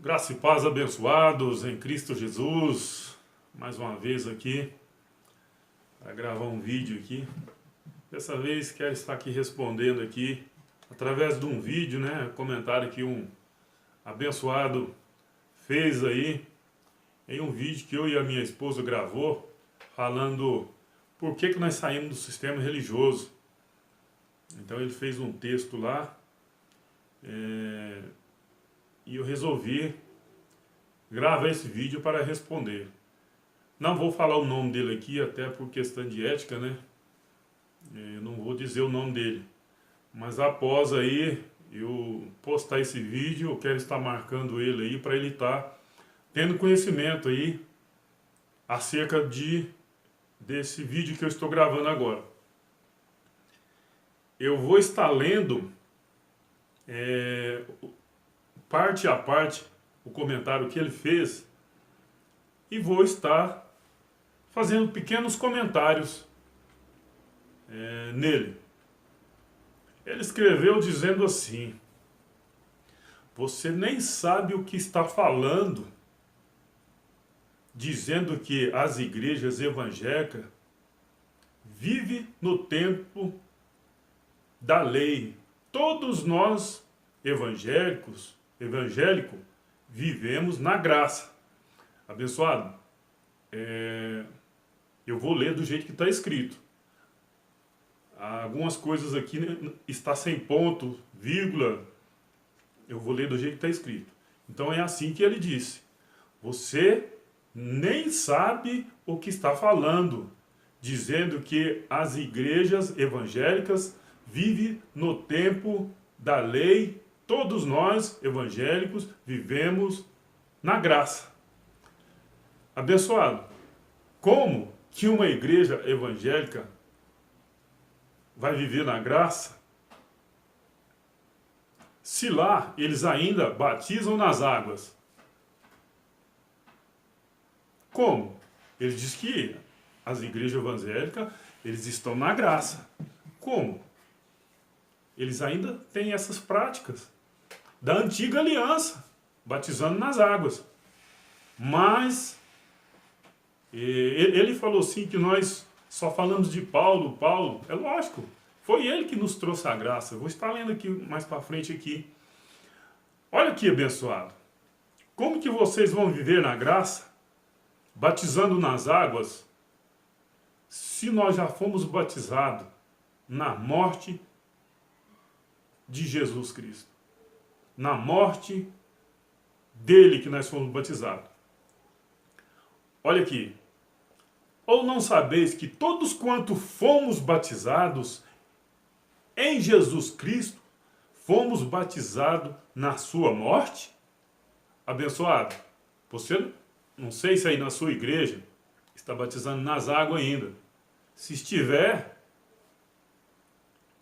Graça e paz, abençoados em Cristo Jesus. Mais uma vez aqui para gravar um vídeo aqui. Dessa vez quero estar aqui respondendo aqui através de um vídeo, né? Comentário que um abençoado fez aí em um vídeo que eu e a minha esposa gravou falando por que nós saímos do sistema religioso. Então ele fez um texto lá e eu resolvi gravar esse vídeo para responder. Não vou falar o nome dele aqui, até por questão de ética, né? Eu não vou dizer o nome dele. Mas após aí eu postar esse vídeo, eu quero estar marcando ele aí para ele estar tendo conhecimento aí acerca desse vídeo que eu estou gravando agora. Eu vou estar lendo parte a parte o comentário que ele fez e vou estar fazendo pequenos comentários nele. Ele escreveu dizendo assim: você nem sabe o que está falando, dizendo que as igrejas evangélicas vivem no tempo da lei. Todos nós evangélicos vivemos na graça. Abençoado, eu vou ler do jeito que está escrito. Algumas coisas aqui, né, está sem ponto, vírgula. Eu vou ler do jeito que está escrito. Então é assim que ele disse: você nem sabe o que está falando, dizendo que as igrejas evangélicas vivem no tempo da lei. Todos nós evangélicos vivemos na graça. Abençoado, como que uma igreja evangélica vai viver na graça se lá eles ainda batizam nas águas? Como? Ele diz que as igrejas evangélicas, eles estão na graça. Como? Eles ainda têm essas práticas da antiga aliança, batizando nas águas. Mas ele falou assim que nós só falamos de Paulo. É lógico, foi ele que nos trouxe a graça. Eu vou estar lendo aqui mais para frente aqui. Olha aqui, abençoado. Como que vocês vão viver na graça, batizando nas águas, se nós já fomos batizados na morte de Jesus Cristo? Na morte dele que nós fomos batizados. Olha aqui. Ou não sabeis que todos quanto fomos batizados em Jesus Cristo, fomos batizados na sua morte? Abençoado, você, não sei se aí na sua igreja está batizando nas águas ainda. Se estiver,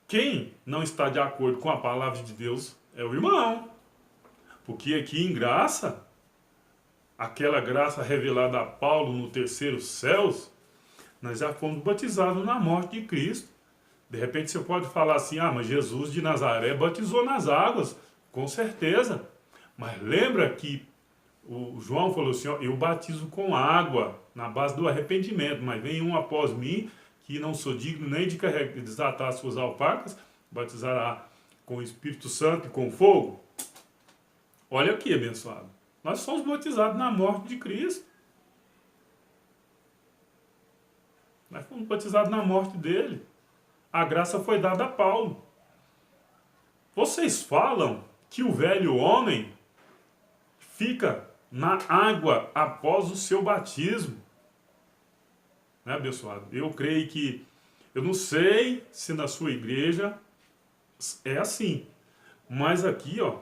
quem não está de acordo com a palavra de Deus é o irmão. Porque aqui em graça, aquela graça revelada a Paulo no terceiro céus, nós já fomos batizados na morte de Cristo. De repente você pode falar assim: ah, mas Jesus de Nazaré batizou nas águas. Com certeza. Mas lembra que o João falou assim: ó, eu batizo com água, na base do arrependimento, mas vem um após mim, que não sou digno nem de desatar as suas alpacas, batizará com o Espírito Santo e com fogo. Olha aqui, abençoado. Nós somos batizados na morte de Cristo. Nós fomos batizados na morte dele. A graça foi dada a Paulo. Vocês falam que o velho homem fica na água após o seu batismo. Né, abençoado? Eu creio que, eu não sei se na sua igreja é assim, mas aqui, ó,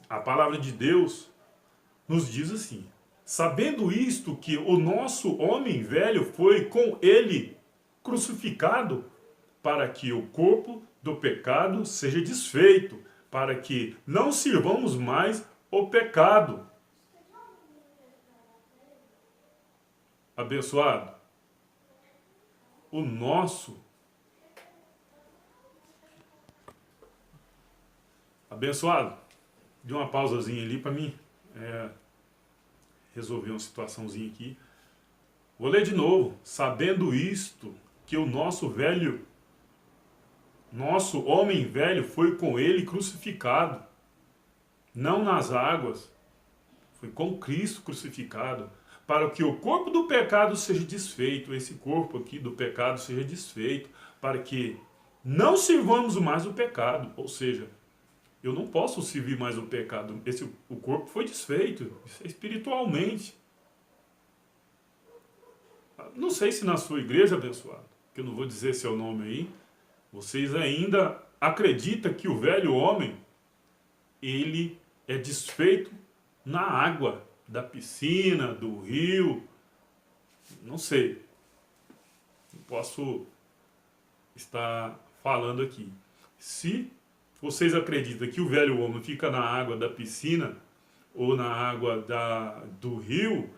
a palavra de Deus nos diz assim: sabendo isto, que o nosso homem velho foi com ele crucificado, para que o corpo do pecado seja desfeito, para que não sirvamos mais o pecado. Abençoado, o nosso abençoado, de uma pausazinha ali para mim resolver uma situaçãozinha aqui. Vou ler de novo. Sabendo isto, que o nosso homem velho foi com ele crucificado, não nas águas, foi com Cristo crucificado, para que o corpo do pecado seja desfeito, esse corpo aqui do pecado seja desfeito, para que não sirvamos mais o pecado, ou seja, eu não posso servir mais o pecado, o corpo foi desfeito, espiritualmente. Não sei se na sua igreja, abençoado, que eu não vou dizer seu nome aí, vocês ainda acreditam que o velho homem, ele é desfeito na água da piscina, do rio, não sei. Não posso estar falando aqui. Se vocês acreditam que o velho homem fica na água da piscina ou na água do rio,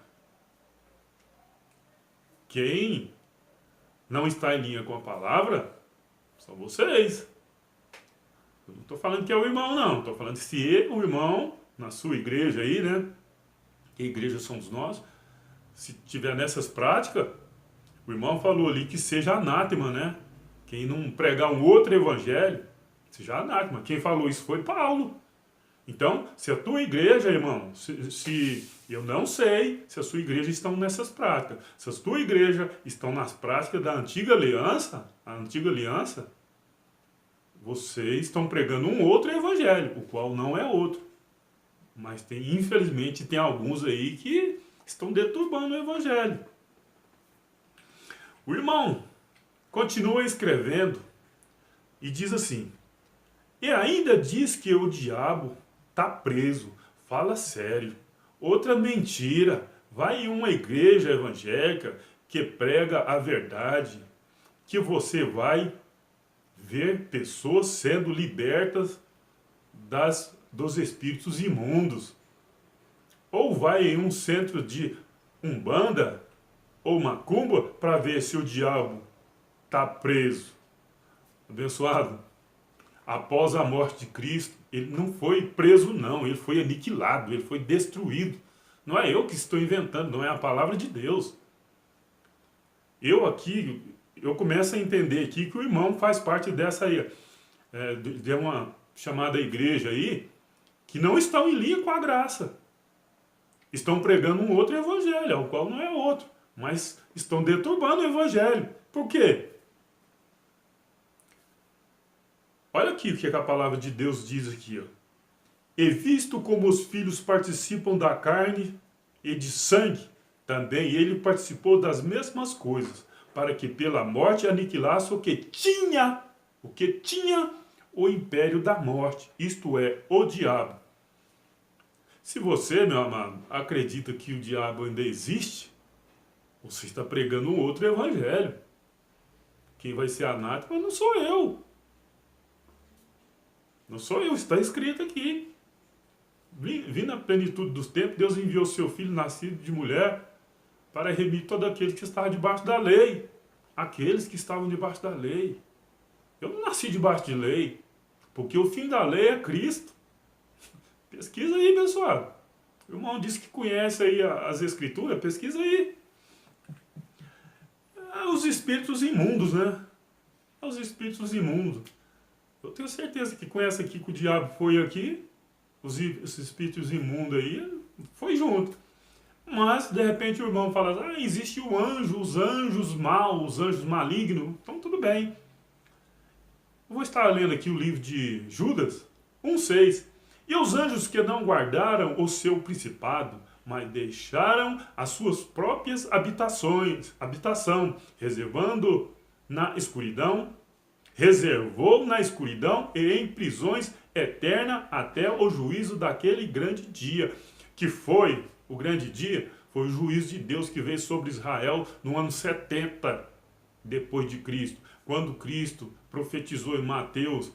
quem não está em linha com a palavra são vocês. Eu não estou falando que é o irmão, não. Estou falando se o irmão, na sua igreja aí, né? Que a igreja somos nós. Se tiver nessas práticas, o irmão falou ali que seja anátema, né? Quem não pregar um outro evangelho, seja anátema. Quem falou isso foi Paulo. Então, se a tua igreja, irmão, se eu não sei se a sua igreja estão nessas práticas. Se a tua igreja estão nas práticas da antiga aliança, vocês estão pregando um outro evangelho, o qual não é outro. Mas infelizmente tem alguns aí que estão deturbando o evangelho. O irmão continua escrevendo e diz assim: e ainda diz que o diabo está preso. Fala sério. Outra mentira. Vai em uma igreja evangélica que prega a verdade, que você vai ver pessoas sendo libertas dos espíritos imundos. Ou vai em um centro de umbanda ou macumba para ver se o diabo está preso. Abençoado. Após a morte de Cristo, ele não foi preso não, ele foi aniquilado, ele foi destruído. Não é eu que estou inventando, não é a palavra de Deus. Eu começo a entender aqui que o irmão faz parte dessa aí, de uma chamada igreja aí, que não estão em linha com a graça. Estão pregando um outro evangelho, o qual não é outro, mas estão deturbando o evangelho. Por quê? Olha aqui o que a palavra de Deus diz aqui. Ó. E visto como os filhos participam da carne e de sangue, também ele participou das mesmas coisas, para que pela morte aniquilasse o que tinha o império da morte, isto é, o diabo. Se você, meu amado, acredita que o diabo ainda existe, você está pregando um outro evangelho. Quem vai ser anátema não sou eu. Não sou eu, está escrito aqui. Vindo na plenitude dos tempos, Deus enviou o seu filho nascido de mulher para remir todo aquele que estava debaixo da lei. Aqueles que estavam debaixo da lei. Eu não nasci debaixo de lei, porque o fim da lei é Cristo. Pesquisa aí, pessoal. O irmão disse que conhece aí as escrituras, pesquisa aí. Os espíritos imundos, né? Os espíritos imundos. Eu tenho certeza que com essa aqui que o diabo foi aqui, os espíritos imundos aí, foi junto. Mas, de repente, o irmão fala, existe o anjo, os anjos maus, os anjos malignos. Então, tudo bem. Eu vou estar lendo aqui o livro de Judas 1,6. E os anjos que não guardaram o seu principado, mas deixaram as suas próprias habitação, reservou na escuridão e em prisões eternas até o juízo daquele grande dia, que foi, o grande dia, foi o juízo de Deus que veio sobre Israel no ano 70 depois de Cristo, quando Cristo profetizou em Mateus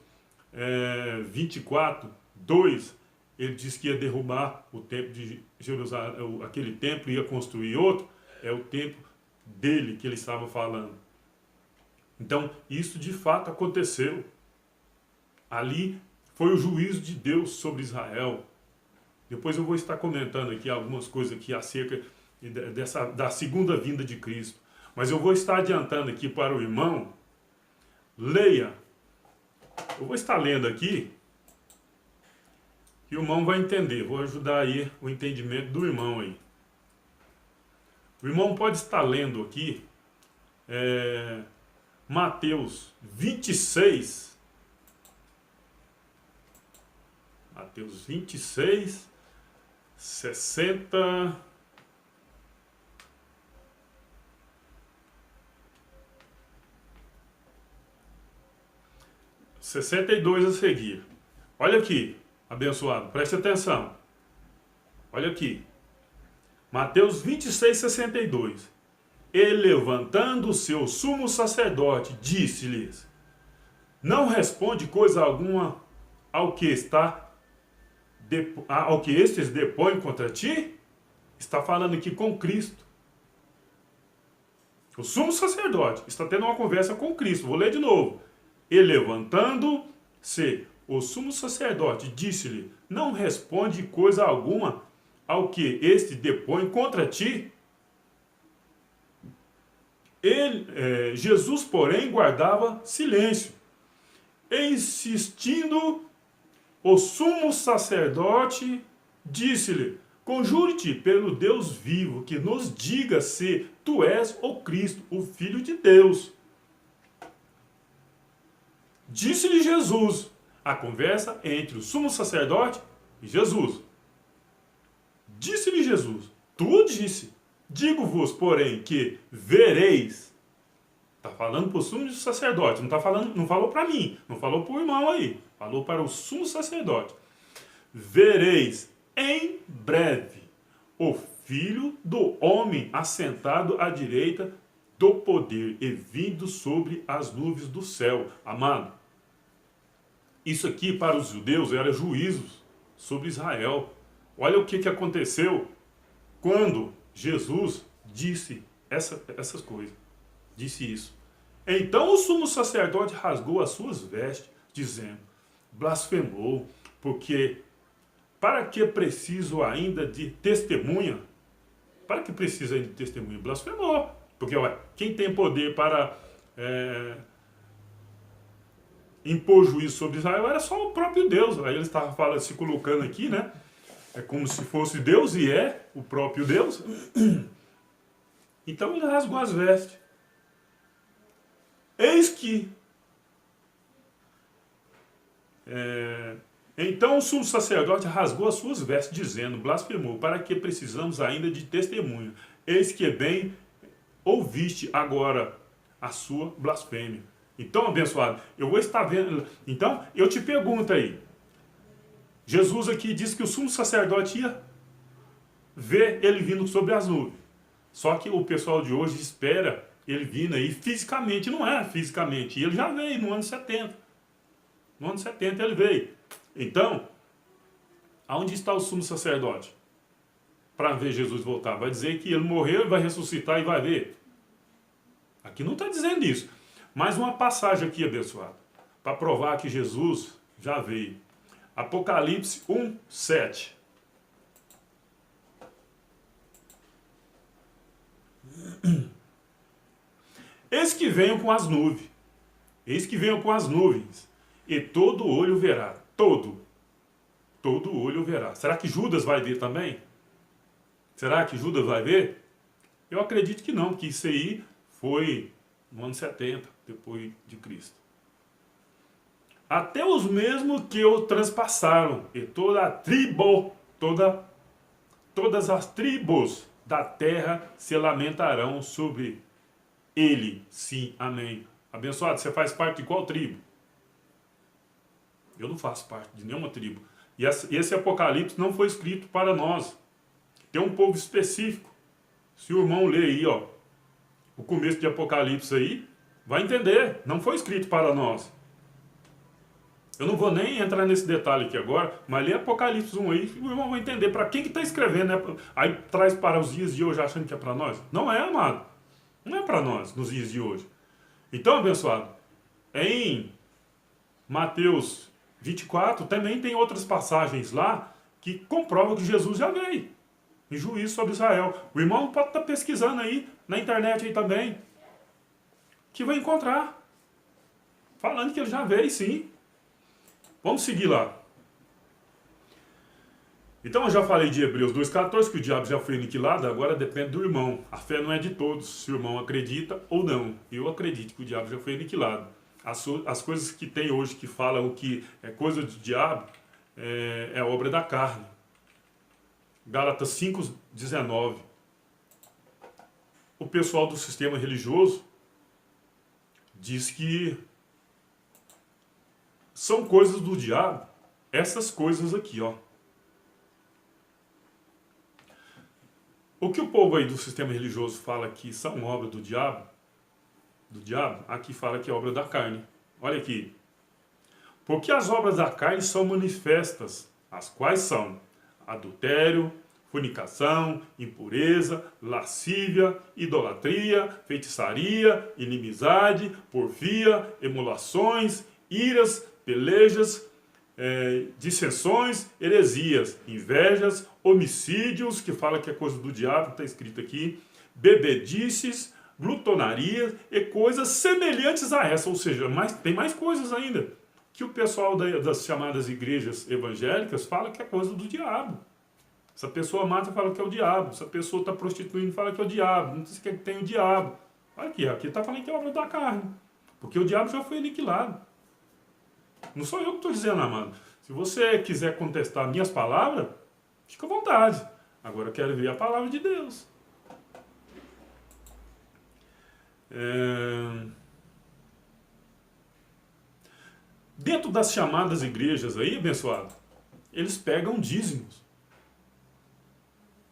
24, 2, ele disse que ia derrubar o templo de Jerusalém, aquele templo, ia construir outro, é o templo dele que ele estava falando. Então, isso de fato aconteceu. Ali foi o juízo de Deus sobre Israel. Depois eu vou estar comentando aqui algumas coisas aqui acerca da segunda vinda de Cristo. Mas eu vou estar adiantando aqui para o irmão. Leia. Eu vou estar lendo aqui. E o irmão vai entender. Vou ajudar aí o entendimento do irmão aí. O irmão pode estar lendo aqui. Mateus 26. Mateus 26, 60. 62 a seguir. Olha aqui, abençoado, preste atenção. Olha aqui. Mateus 26, 62. E levantando o seu sumo sacerdote, disse-lhes: não responde coisa alguma ao que estes depõem contra ti? Está falando aqui com Cristo. O sumo sacerdote está tendo uma conversa com Cristo. Vou ler de novo. E levantando-se o sumo sacerdote, disse-lhe: não responde coisa alguma ao que este depõe contra ti? Jesus, porém, guardava silêncio. Insistindo, o sumo sacerdote disse-lhe: conjure-te pelo Deus vivo, que nos diga se tu és o Cristo, o Filho de Deus. Disse-lhe Jesus, a conversa entre o sumo sacerdote e Jesus. Disse-lhe Jesus: tu disse, digo-vos, porém, que vereis. Está falando para o sumo sacerdote, não falou para mim, não falou para o irmão aí, falou para o sumo sacerdote. Vereis em breve o Filho do Homem assentado à direita do poder e vindo sobre as nuvens do céu. Amado, isso aqui para os judeus era juízos sobre Israel. Olha o que aconteceu quando Jesus disse essas coisas. Disse isso. Então o sumo sacerdote rasgou as suas vestes, dizendo: blasfemou, porque para que preciso ainda de testemunha? Para que precisa ainda de testemunha? Blasfemou. Porque quem tem poder para impor juízo sobre Israel era só o próprio Deus. Aí ele estava se colocando aqui, né? É como se fosse Deus, e é o próprio Deus. Então ele rasgou as vestes. Eis que então o sumo sacerdote rasgou as suas vestes, dizendo: blasfemou, para que precisamos ainda de testemunho? Eis que bem ouviste agora a sua blasfêmia. Então, abençoado, eu vou estar vendo. Então, eu te pergunto aí. Jesus aqui disse que o sumo sacerdote ia ver ele vindo sobre as nuvens. Só que o pessoal de hoje espera ele vindo aí fisicamente. Não é fisicamente. E ele já veio no ano 70. No ano 70 ele veio. Então, aonde está o sumo sacerdote? Para ver Jesus voltar. Vai dizer que ele morreu e vai ressuscitar e vai ver. Aqui não está dizendo isso. Mais uma passagem aqui, abençoado, para provar que Jesus já veio. Apocalipse 1, 7. Eis que venham com as nuvens. Eis que venham com as nuvens. E todo olho verá. Todo olho verá. Será que Judas vai ver também? Será que Judas vai ver? Eu acredito que não, porque isso aí foi no ano 70, depois de Cristo. Até os mesmos que o transpassaram, e toda a tribo, todas as tribos da terra se lamentarão sobre ele. Sim, amém. Abençoado, você faz parte de qual tribo? Eu não faço parte de nenhuma tribo. E esse Apocalipse não foi escrito para nós. Tem um povo específico. Se o irmão ler aí, ó, o começo de Apocalipse aí, vai entender. Não foi escrito para nós. Eu não vou nem entrar nesse detalhe aqui agora, mas lê Apocalipse 1 aí, o irmão vai entender para quem que está escrevendo, né? Aí traz para os dias de hoje achando que é para nós. Não é, amado. Não é para nós, nos dias de hoje. Então, abençoado, em Mateus 24, também tem outras passagens lá que comprova que Jesus já veio em juízo sobre Israel. O irmão pode estar pesquisando aí, na internet aí também, que vai encontrar, falando que ele já veio, sim. Vamos seguir lá. Então eu já falei de Hebreus 2,14, que o diabo já foi aniquilado, agora depende do irmão. A fé não é de todos, se o irmão acredita ou não. Eu acredito que o diabo já foi aniquilado. As coisas que tem hoje que falam que é coisa do diabo, é obra da carne. Gálatas 5,19. O pessoal do sistema religioso diz que são coisas do diabo, essas coisas aqui, ó. O que o povo aí do sistema religioso fala que são obra do diabo, aqui fala que é obra da carne. Olha aqui. Porque as obras da carne são manifestas, as quais são adultério, fornicação, impureza, lascívia, idolatria, feitiçaria, inimizade, porfia, emulações, iras, pelejas, dissensões, heresias, invejas, homicídios, que fala que é coisa do diabo, está escrito aqui, bebedices, glutonarias e coisas semelhantes a essa, ou seja, tem mais coisas ainda, que o pessoal das chamadas igrejas evangélicas fala que é coisa do diabo. Essa pessoa mata, fala que é o diabo. Essa pessoa está prostituindo, fala que é o diabo. Não sei se tem o diabo. Olha aqui está falando que é obra da carne, porque o diabo já foi aniquilado. Não sou eu que estou dizendo, amado. Se você quiser contestar minhas palavras, fica à vontade. Agora eu quero ver a palavra de Deus. Dentro das chamadas igrejas aí, abençoado, eles pegam dízimos.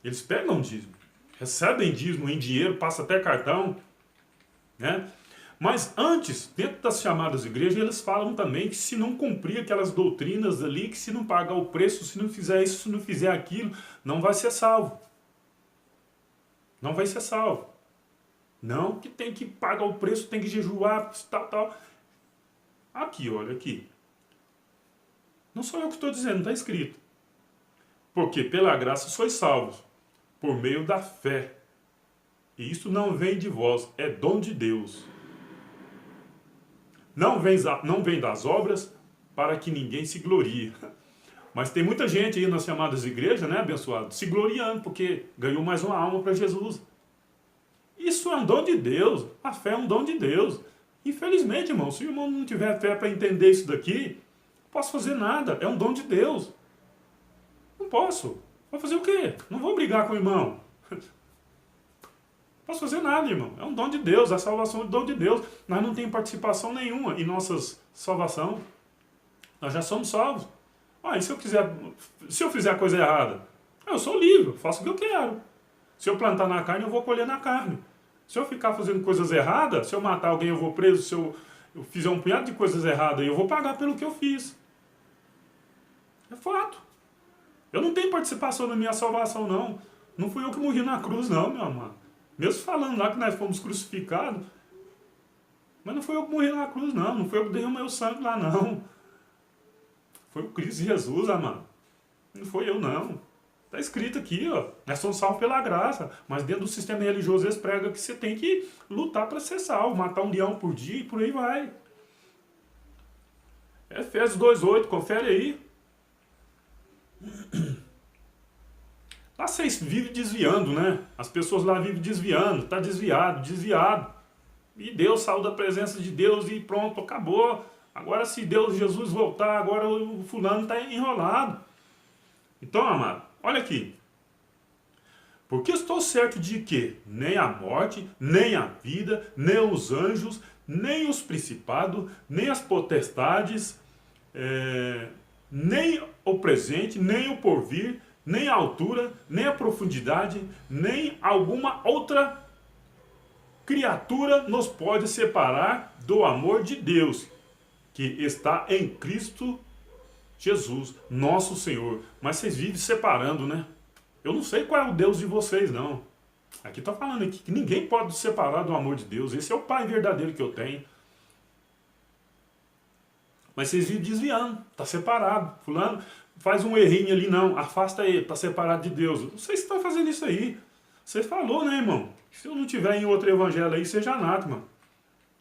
Eles pegam dízimo. Recebem dízimo em dinheiro, passa até cartão, né? Mas antes, dentro das chamadas igrejas, eles falam também que se não cumprir aquelas doutrinas ali, que se não pagar o preço, se não fizer isso, se não fizer aquilo, não vai ser salvo. Não vai ser salvo. Não, que tem que pagar o preço, tem que jejuar, tal. Aqui, olha aqui. Não sou eu que estou dizendo, está escrito. Porque pela graça sois salvos, por meio da fé. E isso não vem de vós, é dom de Deus. Não vem das obras, para que ninguém se glorie. Mas tem muita gente aí nas chamadas igrejas, né, abençoado, se gloriando, porque ganhou mais uma alma para Jesus. Isso é um dom de Deus. A fé é um dom de Deus. Infelizmente, irmão, se o irmão não tiver fé para entender isso daqui, não posso fazer nada. É um dom de Deus. Não posso. Vou fazer o quê? Não vou brigar com o irmão. Não posso fazer nada, irmão. É um dom de Deus. A salvação é um dom de Deus. Nós não temos participação nenhuma em nossa salvação. Nós já somos salvos. E se eu fizer a coisa errada, eu sou livre, faço o que eu quero. Se eu plantar na carne, eu vou colher na carne. Se eu ficar fazendo coisas erradas, se eu matar alguém, eu vou preso. Se eu fizer um punhado de coisas erradas, eu vou pagar pelo que eu fiz. É fato. Eu não tenho participação na minha salvação, não. Não fui eu que morri na cruz, não, meu amado. Mesmo falando lá que nós fomos crucificados, mas não foi eu que morri na cruz, não. Não foi eu que derramei o sangue lá, não. Foi o Cristo Jesus, amado. Não foi eu, não. Está escrito aqui, ó. Nós somos salvos pela graça. Mas dentro do sistema religioso eles pregam que você tem que lutar para ser salvo. Matar um leão por dia e por aí vai. Efésios 2,8, confere aí. Lá vocês vivem desviando, né? As pessoas lá vivem desviando. Está desviado. E Deus saiu da presença de Deus e pronto, acabou. Agora se Jesus voltar, agora o fulano está enrolado. Então, amado, olha aqui. Porque estou certo de que nem a morte, nem a vida, nem os anjos, nem os principados, nem as potestades, nem o presente, nem o porvir, nem a altura, nem a profundidade, nem alguma outra criatura nos pode separar do amor de Deus, que está em Cristo Jesus, nosso Senhor. Mas vocês vivem separando, né? Eu não sei qual é o Deus de vocês, não. Aqui está falando aqui que ninguém pode se separar do amor de Deus. Esse é o Pai verdadeiro que eu tenho. Mas vocês vivem desviando. Está separado. Fulano faz um errinho ali, não. Afasta ele, está separado de Deus. Vocês estão fazendo isso aí. Você falou, né, irmão? Se eu não tiver em outro evangelho aí, seja anátema.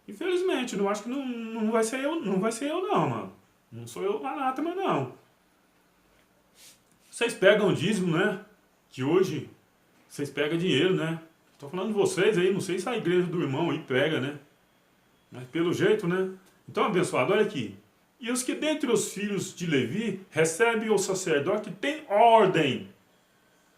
Infelizmente, não acho que não vai ser eu, não vai ser eu não, mano. Não sou eu anátema, não. Vocês pegam o dízimo, né? Que hoje vocês pegam dinheiro, né? Estou falando de vocês aí, não sei se a igreja do irmão aí pega, né? Mas pelo jeito, né? Então, abençoado, olha aqui. E os que dentre os filhos de Levi recebem o sacerdote que tem ordem.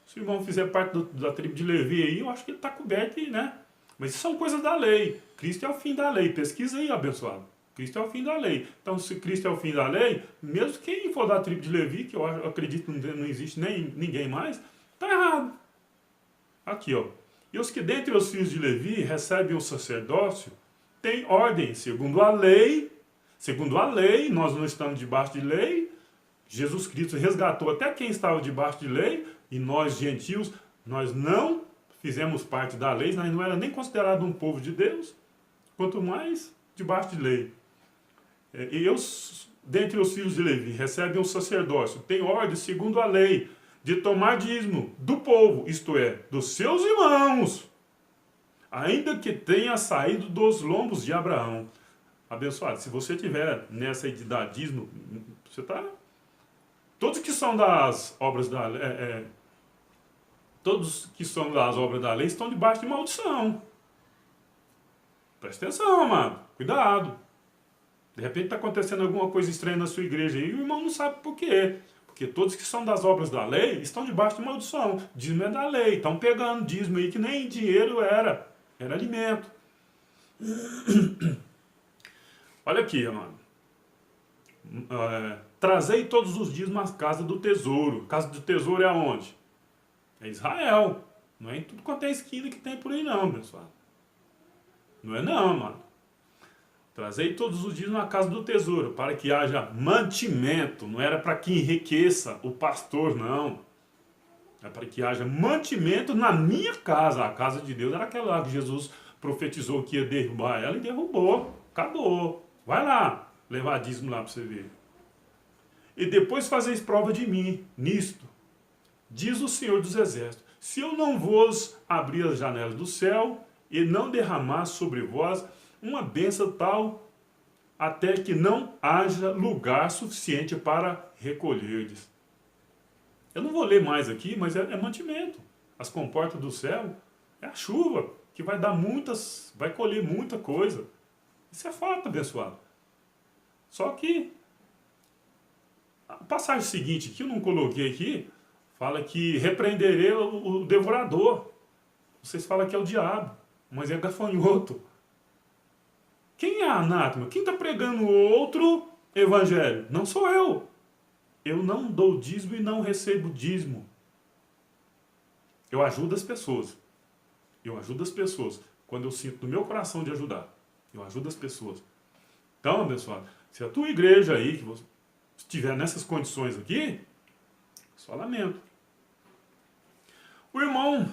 Se o irmão fizer parte da tribo de Levi aí, eu acho que ele está coberto aí, né? Mas isso são coisas da lei. Cristo é o fim da lei. Pesquisa aí, abençoado. Cristo é o fim da lei. Então, se Cristo é o fim da lei, mesmo quem for da tribo de Levi, que eu acredito que não existe nem ninguém mais, está errado. Aqui, ó. E os que dentre os filhos de Levi recebem o sacerdócio, têm ordem, segundo a lei. Segundo a lei, nós não estamos debaixo de lei. Jesus Cristo resgatou até quem estava debaixo de lei, e nós, gentios, nós não fizemos parte da lei, nós não era nem considerado um povo de Deus, quanto mais debaixo de lei. E dentre os filhos de Levi, recebem o sacerdócio, tem ordem, segundo a lei, de tomar dízimo do povo, isto é, dos seus irmãos, ainda que tenha saído dos lombos de Abraão. Abençoado, se você tiver nessa aí de dar dízimo, você está... Todos que são das obras da lei, todos que são das obras da lei estão debaixo de maldição. Presta atenção, amado. Cuidado. De repente está acontecendo alguma coisa estranha na sua igreja e o irmão não sabe por quê. Porque todos que são das obras da lei estão debaixo de maldição. Dízimo é da lei. Estão pegando dízimo aí que nem dinheiro era. Era alimento. Olha aqui, amado. Trazei todos os dízimos à casa do tesouro. Casa do tesouro é aonde? É Israel. Não é em tudo quanto é esquina que tem por aí não, pessoal. Não é não, mano. Trazei todos os dízimos na casa do tesouro, para que haja mantimento. Não era para que enriqueça o pastor, não. É para que haja mantimento na minha casa. A casa de Deus era aquela lá que Jesus profetizou que ia derrubar ela e derrubou. Acabou. Vai lá, levar dízimo lá para você ver. E depois fazeis prova de mim, nisto. Diz o Senhor dos Exércitos, se eu não vos abrir as janelas do céu e não derramar sobre vós uma bênção tal, até que não haja lugar suficiente para recolherdes. Eu não vou ler mais aqui, mas é mantimento. As comportas do céu é a chuva, que vai dar muitas, vai colher muita coisa. Isso é fato, abençoado. Só que a passagem seguinte, que eu não coloquei aqui, fala que repreenderei o devorador. Vocês falam que é o diabo, mas é gafanhoto. Quem é anátema? Quem está pregando outro evangelho? Não sou eu. Eu não dou dízimo e não recebo dízimo. Eu ajudo as pessoas. Eu ajudo as pessoas. Quando eu sinto no meu coração de ajudar. Eu ajudo as pessoas. Então, abençoado, se a tua igreja aí, que você estiver nessas condições aqui, só lamento. O irmão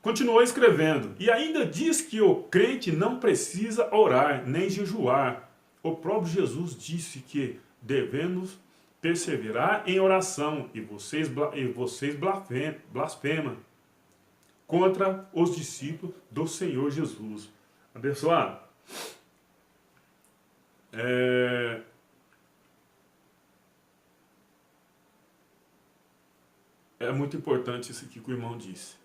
continuou escrevendo, e ainda diz que o crente não precisa orar, nem jejuar. O próprio Jesus disse que devemos perseverar em oração, e vocês blasfemam contra os discípulos do Senhor Jesus. Abençoado. É muito importante isso aqui que o irmão disse.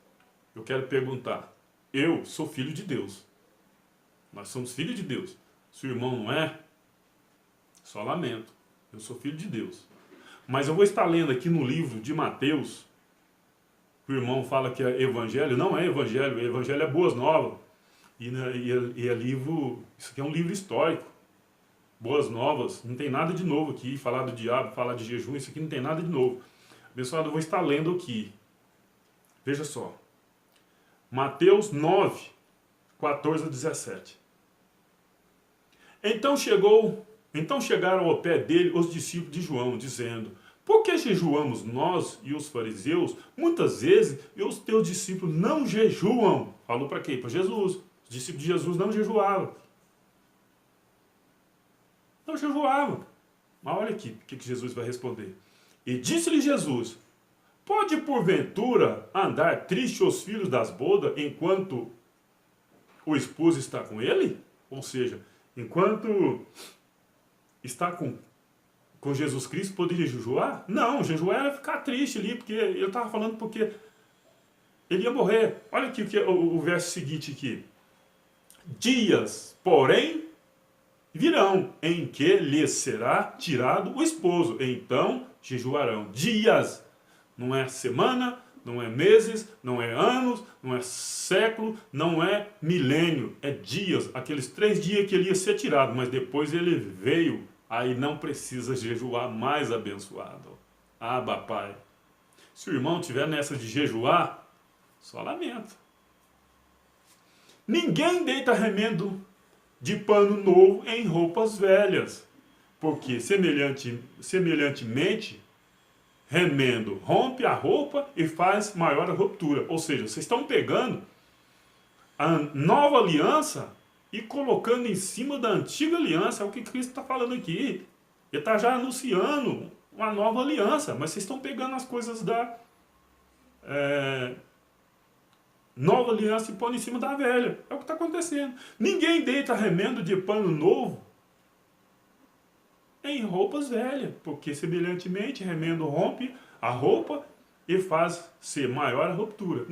Eu quero perguntar, eu sou filho de Deus. Nós somos filhos de Deus. Se o irmão não é, só lamento. Eu sou filho de Deus. Mas eu vou estar lendo aqui no livro de Mateus, que o irmão fala que é evangelho. Não é evangelho, evangelho é boas novas. E é livro, isso aqui é um livro histórico. Boas novas, não tem nada de novo aqui. Falar do diabo, falar de jejum, isso aqui não tem nada de novo. Pessoal, eu vou estar lendo aqui. Veja só. Mateus 9, 14 a 17. Então chegaram ao pé dele os discípulos de João, dizendo, por que jejuamos nós e os fariseus? Muitas vezes e os teus discípulos não jejuam. Falou para quê? Para Jesus. Os discípulos de Jesus não jejuavam. Não jejuavam. Mas olha aqui o que Jesus vai responder. E disse-lhe Jesus: pode porventura andar triste os filhos das bodas enquanto o esposo está com ele? Ou seja, enquanto está com Jesus Cristo, poderia jejuar? Não, jejuar era ficar triste ali, porque ele estava falando porque ele ia morrer. Olha aqui o verso seguinte aqui. Dias, porém, virão em que lhes será tirado o esposo, então jejuarão. Dias, não é semana, não é meses, não é anos, não é século, não é milênio, é dias. Aqueles 3 dias que ele ia ser tirado, mas depois ele veio, aí não precisa jejuar mais, abençoado. Ah, papai, se o irmão tiver nessa de jejuar, só lamento. Ninguém deita remendo de pano novo em roupas velhas, porque semelhantemente remendo rompe a roupa e faz maior a ruptura. Ou seja, vocês estão pegando a nova aliança e colocando em cima da antiga aliança. É o que Cristo está falando aqui. Ele está já anunciando uma nova aliança, mas vocês estão pegando as coisas da nova aliança e pondo em cima da velha. É o que está acontecendo. Ninguém deita remendo de pano novo em roupas velhas, porque semelhantemente remendo rompe a roupa e faz ser maior a ruptura.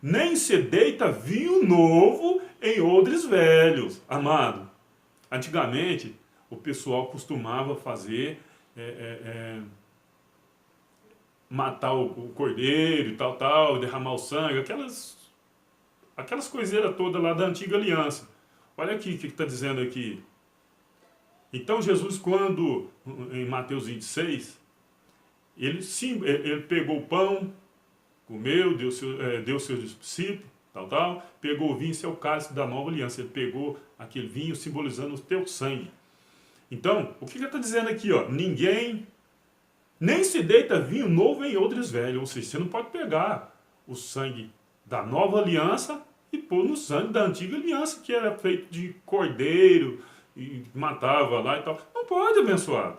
Nem se deita vinho novo em odres velhos. Amado, antigamente o pessoal costumava fazer matar o cordeiro e tal, derramar o sangue, aquelas coiseiras todas lá da antiga aliança. Olha aqui o que está dizendo aqui. Então Jesus, quando, em Mateus 26, ele pegou o pão, comeu, deu seus discípulos, pegou o vinho, isso é o cálice da nova aliança. Ele pegou aquele vinho simbolizando o teu sangue. Então, o que ele está dizendo aqui? Ó? Ninguém, nem se deita vinho novo em odres velhos. Ou seja, você não pode pegar o sangue da nova aliança e pôr no sangue da antiga aliança, que era feito de cordeiro, e matava lá e tal. Não pode, abençoado.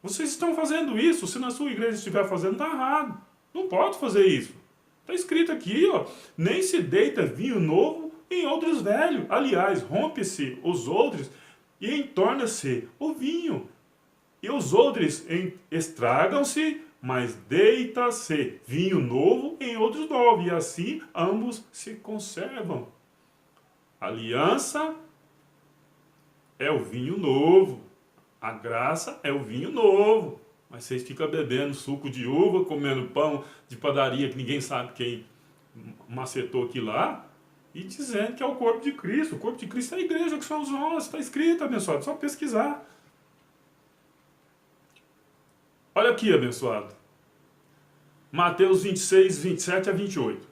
Vocês estão fazendo isso. Se na sua igreja estiver fazendo, está errado. Não pode fazer isso. Está escrito aqui, ó. Nem se deita vinho novo em odres velhos. Aliás, rompe-se os odres e entorna-se o vinho. E os odres estragam-se, mas deita-se vinho novo em odres novos. E assim ambos se conservam. Aliança é o vinho novo. A graça é o vinho novo. Mas vocês ficam bebendo suco de uva, comendo pão de padaria que ninguém sabe quem macetou aquilo lá, e dizendo que é o corpo de Cristo. O corpo de Cristo é a igreja, que são os ossos. Está escrito, abençoado. É só pesquisar. Olha aqui, abençoado. Mateus 26, 27 a 28.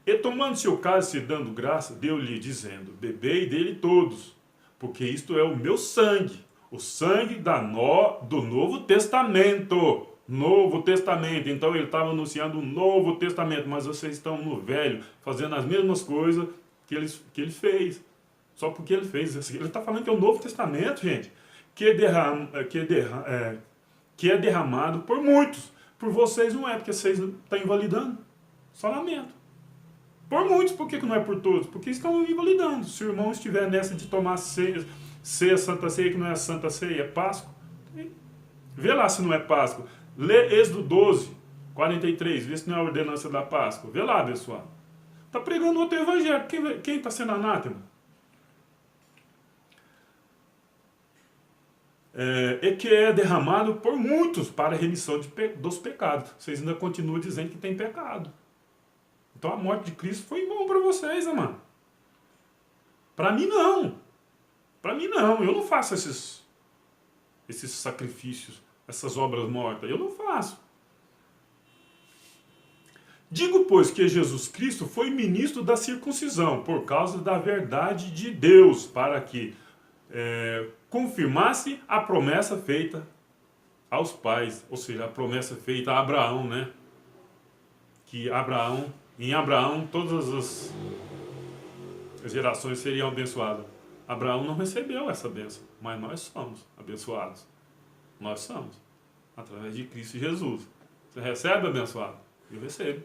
E tomando-se o cálice, dando graça, deu-lhe, dizendo: bebei dele todos, porque isto é o meu sangue, o sangue do Novo Testamento. Novo Testamento. Então ele estava anunciando o Novo Testamento, mas vocês estão no Velho, fazendo as mesmas coisas que ele fez. Só porque ele fez. Ele está falando que é o Novo Testamento, gente, que é derramado por muitos. Por vocês não é, porque vocês estão invalidando. Só lamento. Por muitos, por que não é por todos? Porque estão invalidando. Se o irmão estiver nessa de tomar ceia, Santa Ceia, que não é Santa Ceia, é Páscoa, vê lá se não é Páscoa. Lê Êxodo 12, 43, vê se não é a ordenança da Páscoa. Vê lá, pessoal. Está pregando outro evangelho. Quem está sendo anátema? E que é derramado por muitos para a remissão dos pecados. Vocês ainda continuam dizendo que tem pecado. Então a morte de Cristo foi bom para vocês, amado. Para mim não. Para mim não. Eu não faço esses sacrifícios, essas obras mortas. Eu não faço. Digo, pois, que Jesus Cristo foi ministro da circuncisão por causa da verdade de Deus, para que confirmasse a promessa feita aos pais, ou seja, a promessa feita a Abraão, né? Que em Abraão todas as gerações seriam abençoadas. Abraão não recebeu essa bênção, mas nós somos abençoados. Nós somos. através de Cristo Jesus. Você recebe, abençoado? Eu recebo.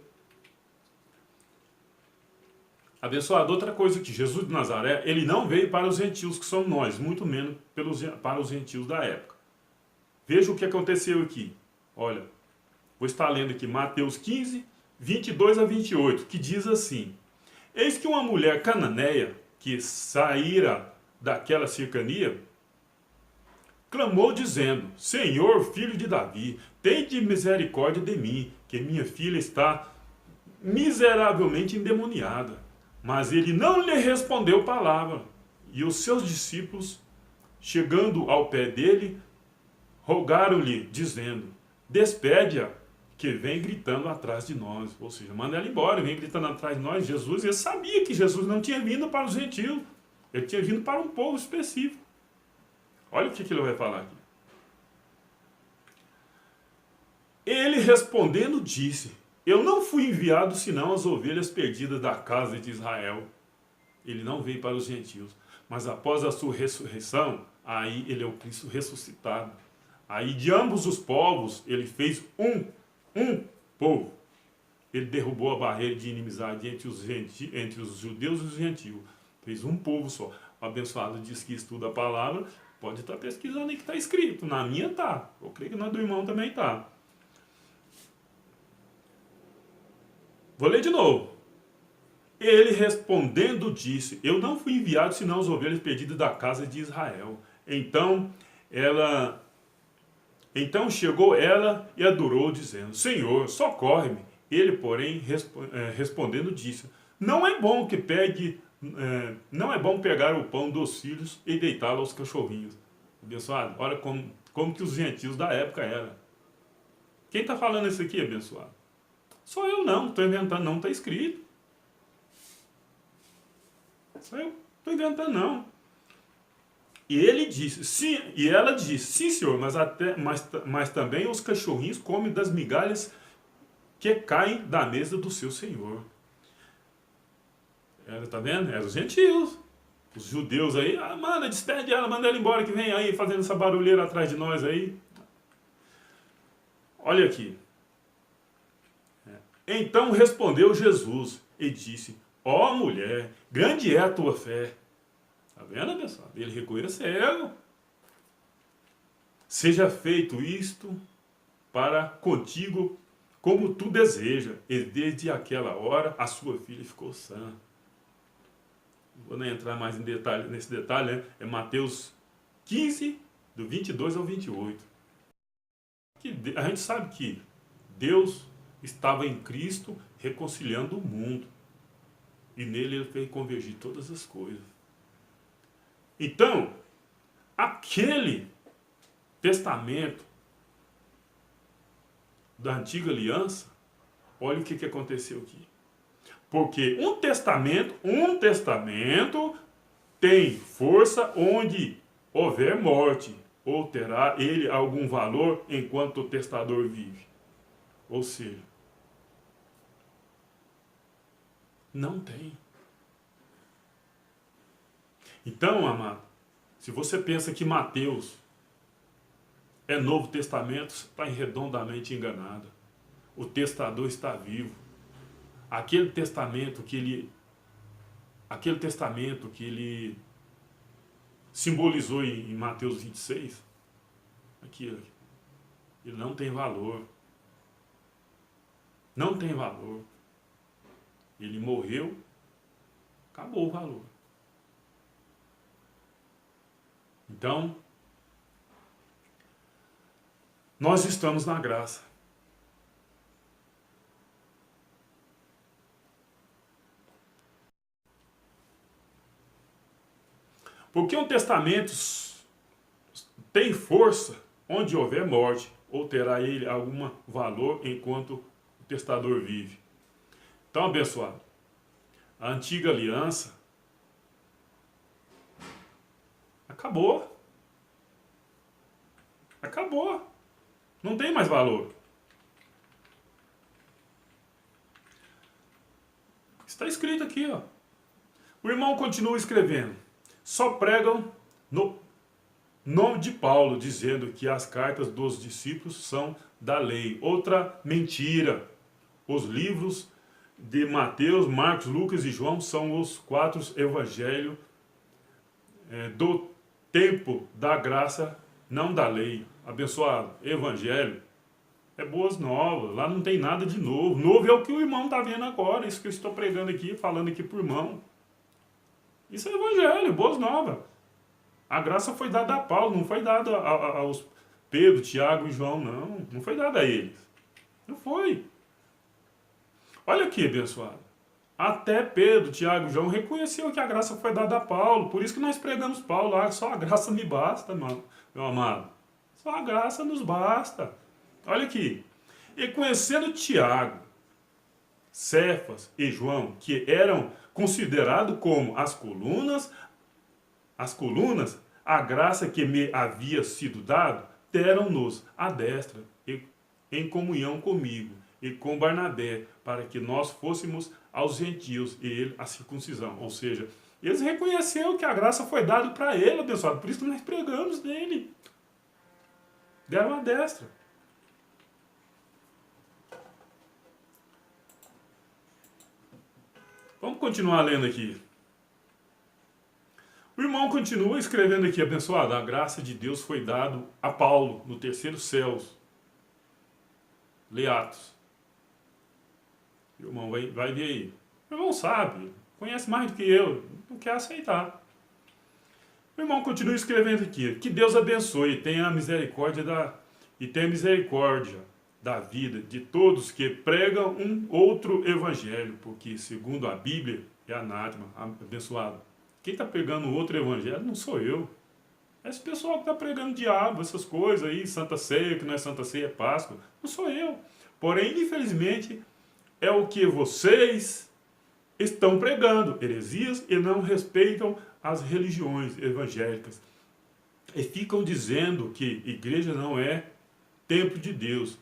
Abençoado, outra coisa que Jesus de Nazaré, ele não veio para os gentios que somos nós, muito menos para os gentios da época. Veja o que aconteceu aqui. Olha, vou estar lendo aqui Mateus 15, 22 a 28, que diz assim: Eis que uma mulher cananeia, que saíra daquela cercania, clamou dizendo: Senhor, filho de Davi, tende misericórdia de mim, que minha filha está miseravelmente endemoniada. Mas ele não lhe respondeu palavra. E os seus discípulos, chegando ao pé dele, rogaram-lhe, dizendo: Despede-a, que vem gritando atrás de nós. Ou seja, manda ela embora, vem gritando atrás de nós. Jesus, ele sabia que Jesus não tinha vindo para os gentios. Ele tinha vindo para um povo específico. Olha o que ele vai falar aqui. Ele respondendo disse: Eu não fui enviado senão as ovelhas perdidas da casa de Israel. Ele não veio para os gentios. Mas após a sua ressurreição, aí ele é o Cristo ressuscitado. Aí de ambos os povos, ele fez um povo. Ele derrubou a barreira de inimizade entre os judeus e os gentios. Fez um povo só. O abençoado diz que estuda a palavra. Pode estar pesquisando aí que está escrito. Na minha está. Eu creio que na do irmão também está. Vou ler de novo. Ele respondendo disse: Eu não fui enviado senão as ovelhas perdidas da casa de Israel. Então chegou ela e adorou, dizendo: Senhor, socorre-me. Ele, porém, respondendo disse: Não é bom pegar o pão dos filhos e deitá-lo aos cachorrinhos. Abençoado, olha como que os gentios da época eram. Quem está falando isso aqui, abençoado? Sou eu não, estou inventando não, está escrito. Sou eu, estou inventando não. E ele disse, sim, e ela disse: Sim, senhor, mas também os cachorrinhos comem das migalhas que caem da mesa do seu senhor. Tá vendo? Eram os gentios. Os judeus aí, manda, despede ela, manda ela embora que vem aí fazendo essa barulheira atrás de nós aí. Olha aqui. Então respondeu Jesus e disse: Ó mulher, grande é a tua fé. Está vendo, pessoal? Ele recolheu cego. Seja feito isto para contigo como tu deseja. E desde aquela hora a sua filha ficou sã. Não vou nem entrar mais nesse detalhe, né? É Mateus 15, do 22 ao 28. A gente sabe que Deus estava em Cristo reconciliando o mundo. E nele ele fez convergir todas as coisas. Então, aquele testamento da antiga aliança, olha o que aconteceu aqui. Porque um testamento tem força onde houver morte, ou terá ele algum valor enquanto o testador vive. Ou seja, não tem. Então, amado, se você pensa que Mateus é Novo Testamento, você está redondamente enganado. O testador está vivo. Aquele testamento que ele simbolizou em Mateus 26, aquilo, ele não tem valor. Não tem valor. Ele morreu, acabou o valor. Então, nós estamos na graça. Porque um testamento tem força onde houver morte, ou terá ele algum valor enquanto o testador vive. Então, abençoado, a antiga aliança acabou. Acabou. Não tem mais valor. Está escrito aqui, ó. O irmão continua escrevendo. Só pregam nome de Paulo, dizendo que as cartas dos discípulos são da lei. Outra mentira. Os livros de Mateus, Marcos, Lucas e João são os 4 evangelhos do tempo da graça, não da lei. Abençoado. Evangelho é boas novas. Lá não tem nada de novo. Novo é o que o irmão está vendo agora. Isso que eu estou pregando aqui, falando aqui para o irmão. Isso é evangelho, boas novas. A graça foi dada a Paulo, não foi dada aos Pedro, Tiago e João, não. Não foi dada a eles. Não foi. Olha aqui, abençoado. Até Pedro, Tiago e João reconheceu que a graça foi dada a Paulo. Por isso que nós pregamos Paulo. Só a graça me basta, meu amado. Só a graça nos basta. Olha aqui. E conhecendo Tiago, Cefas e João, que eram considerados como as colunas, a graça que me havia sido dada, deram-nos a destra em comunhão comigo e com Barnabé, para que nós fôssemos aos gentios e ele a circuncisão. Ou seja, eles reconheceram que a graça foi dada para ele, abençoado. Por isso que nós pregamos nele. Deram a destra. Vamos continuar lendo aqui. O irmão continua escrevendo aqui, abençoado. A graça de Deus foi dada a Paulo no terceiro céus. Lê Atos. O irmão vai ver aí. O irmão sabe, conhece mais do que eu, não quer aceitar. O irmão continua escrevendo aqui. Que Deus abençoe e tenha misericórdia da vida de todos que pregam um outro evangelho, porque segundo a Bíblia é anátema, abençoado. Quem está pregando outro evangelho não sou eu. É esse pessoal que está pregando diabo, essas coisas aí, Santa Ceia, que não é Santa Ceia, é Páscoa. Não sou eu. Porém, infelizmente, é o que vocês estão pregando, heresias, e não respeitam as religiões evangélicas. E ficam dizendo que igreja não é templo de Deus.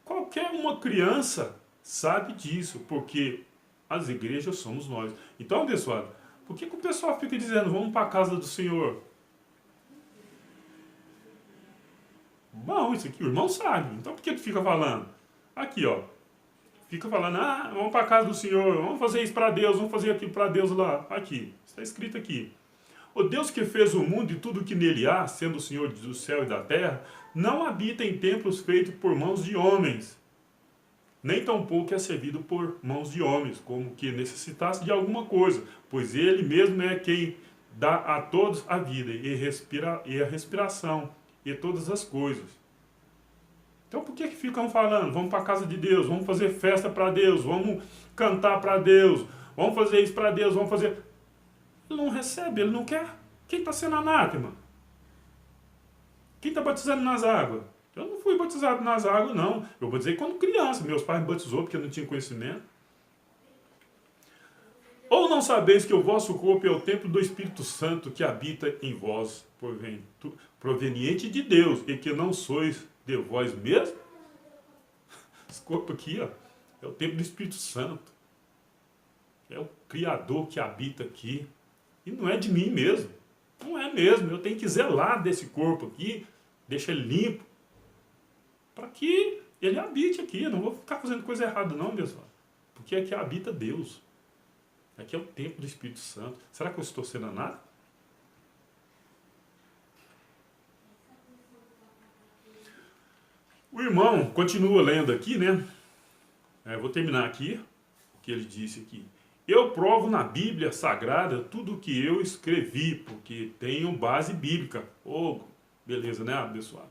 Qualquer uma criança sabe disso, porque as igrejas somos nós. Então, abençoado, por que o pessoal fica dizendo, vamos para a casa do Senhor? Bom, isso aqui o irmão sabe. Então por que tu fica falando? Aqui, ó. Fica falando, vamos para a casa do Senhor, vamos fazer isso para Deus, vamos fazer aquilo para Deus lá. Aqui, está escrito aqui. O Deus que fez o mundo e tudo que nele há, sendo o Senhor do céu e da terra, não habita em templos feitos por mãos de homens, nem tampouco é servido por mãos de homens, como que necessitasse de alguma coisa, pois ele mesmo é quem dá a todos a vida e a respiração e todas as coisas. Então por que ficam falando, vamos para a casa de Deus, vamos fazer festa para Deus, vamos cantar para Deus, vamos fazer isso para Deus, vamos fazer... Ele não recebe, ele não quer. Quem está sendo anátema? Quem está batizando nas águas? Eu não fui batizado nas águas, não. Eu batizei quando criança, meus pais me batizou porque eu não tinha conhecimento. Ou não sabeis que o vosso corpo é o templo do Espírito Santo que habita em vós, proveniente de Deus, e que não sois de vós mesmo? Esse corpo aqui, ó, é o templo do Espírito Santo. É o Criador que habita aqui. E não é de mim mesmo. Não é mesmo. Eu tenho que zelar desse corpo aqui, deixar ele limpo, para que ele habite aqui. Eu não vou ficar fazendo coisa errada não, pessoal. Porque aqui habita Deus. Aqui é o templo do Espírito Santo. Será que eu estou sendo anátema? O irmão continua lendo aqui, né? Vou terminar aqui o que ele disse aqui. Eu provo na Bíblia Sagrada tudo o que eu escrevi, porque tenho base bíblica. Oh, beleza, né, abençoado?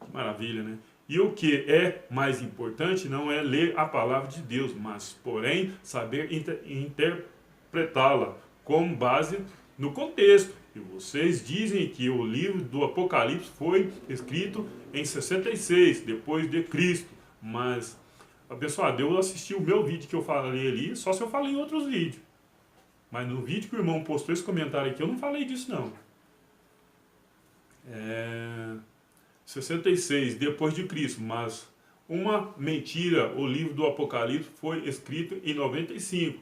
Que maravilha, né? E o que é mais importante não é ler a palavra de Deus, mas, porém, saber interpretá-la com base no contexto. E vocês dizem que o livro do Apocalipse foi escrito em 66, depois de Cristo, mas... Pessoal, eu assisti o meu vídeo que eu falei ali, só se eu falei em outros vídeos. Mas no vídeo que o irmão postou esse comentário aqui, eu não falei disso não. 66, depois de Cristo, mas uma mentira, o livro do Apocalipse foi escrito em 95.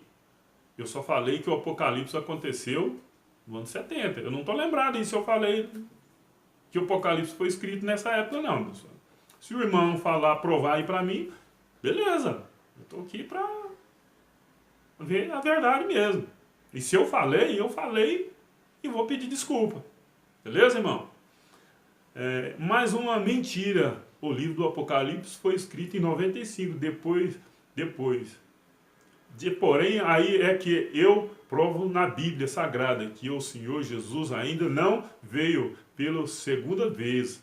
Eu só falei que o Apocalipse aconteceu no ano 70. Eu não estou lembrado disso, eu falei que o Apocalipse foi escrito nessa época, não, pessoal. Se o irmão falar, provar aí para mim, beleza. Eu estou aqui para ver a verdade mesmo. E se eu falei e vou pedir desculpa. Beleza, irmão? Mais uma mentira. O livro do Apocalipse foi escrito em 95, porém, aí é que eu provo na Bíblia Sagrada que o Senhor Jesus ainda não veio pela segunda vez.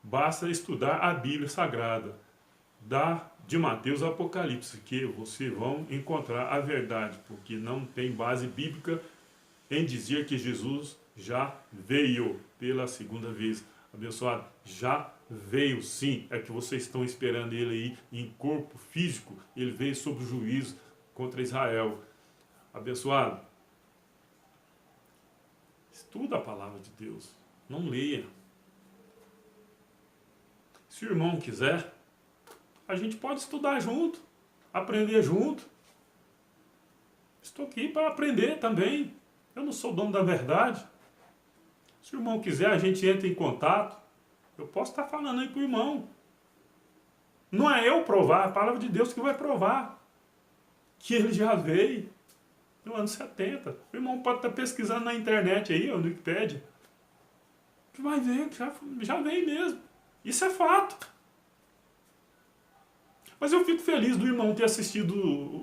Basta estudar a Bíblia Sagrada, de Mateus a Apocalipse, que vocês vão encontrar a verdade, porque não tem base bíblica em dizer que Jesus já veio pela segunda vez. Abençoado, já veio sim, é que vocês estão esperando ele aí em corpo físico, ele veio sob o juízo contra Israel. Abençoado, estuda a palavra de Deus, não leia. Se o irmão quiser, a gente pode estudar junto, aprender junto. Estou aqui para aprender também, eu não sou dono da verdade. Se o irmão quiser, a gente entra em contato. Eu posso estar falando aí para o irmão. Não é eu provar, é a palavra de Deus que vai provar. Que ele já veio no ano 70. O irmão pode estar pesquisando na internet aí, ou no Wikipedia. Que vai ver, já veio mesmo. Isso é fato. Mas eu fico feliz do irmão ter assistido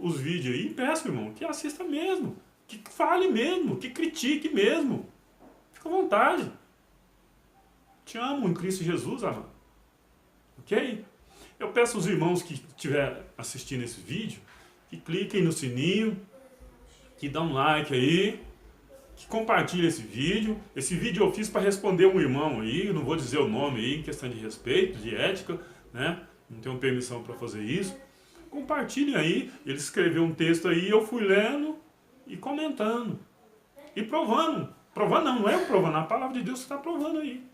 os vídeos aí. E peço, irmão, que assista mesmo. Que fale mesmo, que critique mesmo. Fica à vontade. Te amo em Cristo Jesus, amado. Ok? Eu peço aos irmãos que estiverem assistindo esse vídeo, que cliquem no sininho, que dão um like aí, que compartilhem esse vídeo. Esse vídeo eu fiz para responder um irmão aí, não vou dizer o nome aí, em questão de respeito, de ética, né? Não tenho permissão para fazer isso. Compartilhem aí, ele escreveu um texto aí, eu fui lendo e comentando. E provando. Provando não é eu provando, a palavra de Deus está provando aí.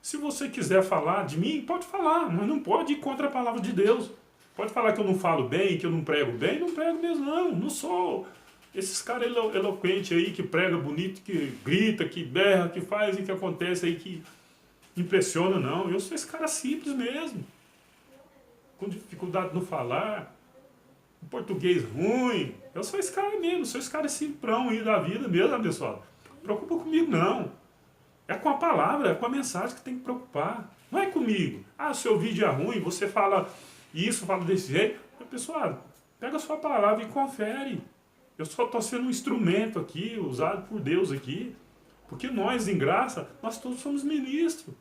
Se você quiser falar de mim, pode falar, mas não pode ir contra a palavra de Deus. Pode falar que eu não falo bem, que eu não prego bem, não prego mesmo não sou esses caras eloquentes aí, que prega bonito, que grita, que berra, que faz e que acontece aí, que impressiona, não. Eu sou esse cara simples mesmo, com dificuldade no falar, um português ruim. Eu sou esse cara mesmo, sou esse cara simprão aí da vida mesmo, pessoal. Não preocupa comigo não. É com a palavra, é com a mensagem que tem que preocupar. Não é comigo. Ah, o seu vídeo é ruim, você fala isso, fala desse jeito. Pessoal, pega a sua palavra e confere. Eu só estou sendo um instrumento aqui, usado por Deus aqui. Porque nós, em graça, nós todos somos ministros.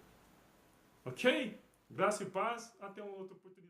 Ok? Graça e paz, até uma outra oportunidade.